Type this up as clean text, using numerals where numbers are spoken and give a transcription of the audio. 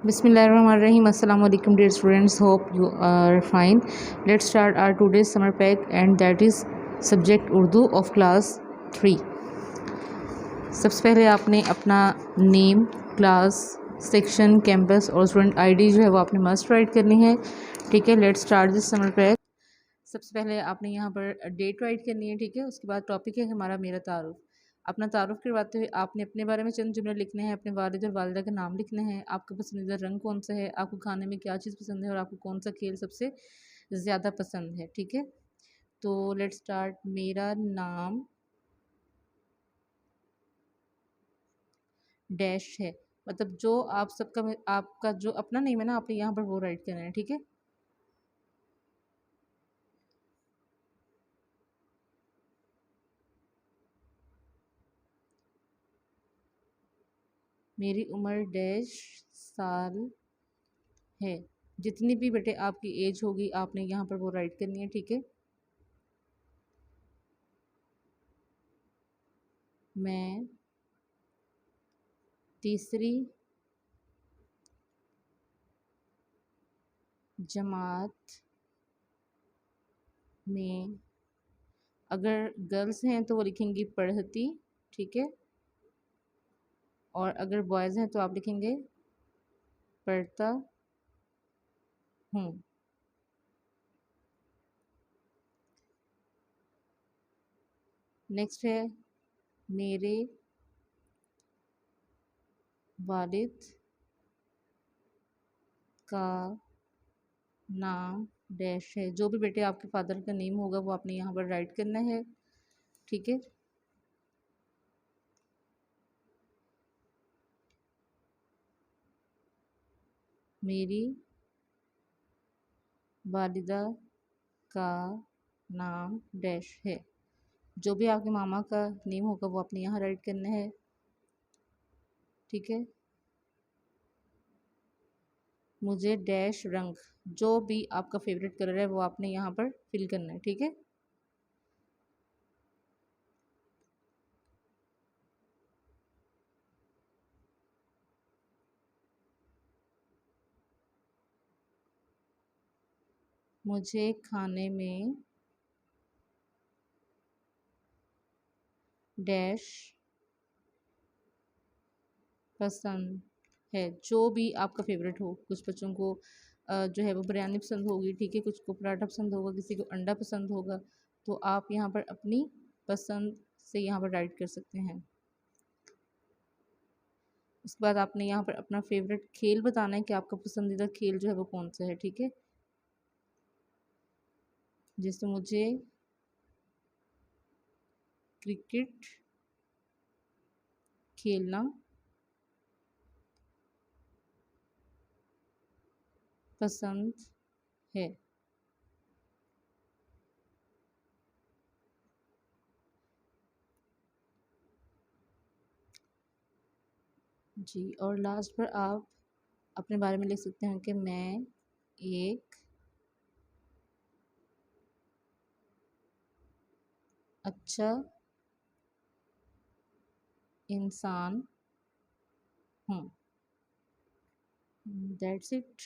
Bismillahirrahmanirrahim. Assalamu alaikum dear students. Hope you are fine. Let's start our today's summer pack, and that is subject Urdu of class 3. सबसे पहले आपने अपना name, class, section, campus और student ID जो है वो आपने must write करनी है। ठीक है, let's start this summer pack. सबसे पहले आपने यहाँ पर डेट राइट करनी है। ठीक है, उसके बाद टॉपिक है हमारा मेरा तारुफ। अपना तारुफ करवाते हुए आपने अपने बारे में चंद जुमले लिखने हैं, अपने वालिद और वालिदा का नाम लिखने हैं, आपका पसंदीदा रंग कौन सा है, आपको खाने में क्या चीज़ पसंद है और आपको कौन सा खेल सबसे ज़्यादा पसंद है। ठीक है, तो लेट्स स्टार्ट। मेरा नाम डैश है, मतलब जो आप सबका आपका जो अपना नेम है ना, आपने यहाँ पर वो राइट करना है। ठीक है, मेरी उम्र डैश साल है। जितनी भी बेटे आपकी एज होगी आपने यहाँ पर वो राइट करनी है। ठीक है, मैं तीसरी जमात में, अगर गर्ल्स हैं तो वो लिखेंगी पढ़ती। ठीक है, और अगर बॉयज़ हैं तो आप लिखेंगे पढ़ता हूँ। नेक्स्ट है मेरे वालिद का नाम डैश है। जो भी बेटे आपके फादर का नेम होगा वो आपने यहाँ पर राइट करना है। ठीक है, मेरी वालिदा का नाम डैश है। जो भी आपके मामा का नेम होगा वो आपने यहाँ राइट करना है। ठीक है, मुझे डैश रंग, जो भी आपका फेवरेट कलर है वो आपने यहाँ पर फिल करना है। ठीक है, मुझे खाने में डैश पसंद है। जो भी आपका फेवरेट हो, कुछ बच्चों को जो है वो बिरयानी पसंद होगी। ठीक है, कुछ को पराठा पसंद होगा, किसी को अंडा पसंद होगा, तो आप यहाँ पर अपनी पसंद से यहाँ पर राइट कर सकते हैं। उसके बाद आपने यहाँ पर अपना फेवरेट खेल बताना है कि आपका पसंदीदा खेल जो है वो कौन सा है। ठीक है, जैसे मुझे क्रिकेट खेलना पसंद है। जी, और लास्ट पर आप अपने बारे में लिख सकते हैं कि मैं एक अच्छा इंसान हूँ। That's it.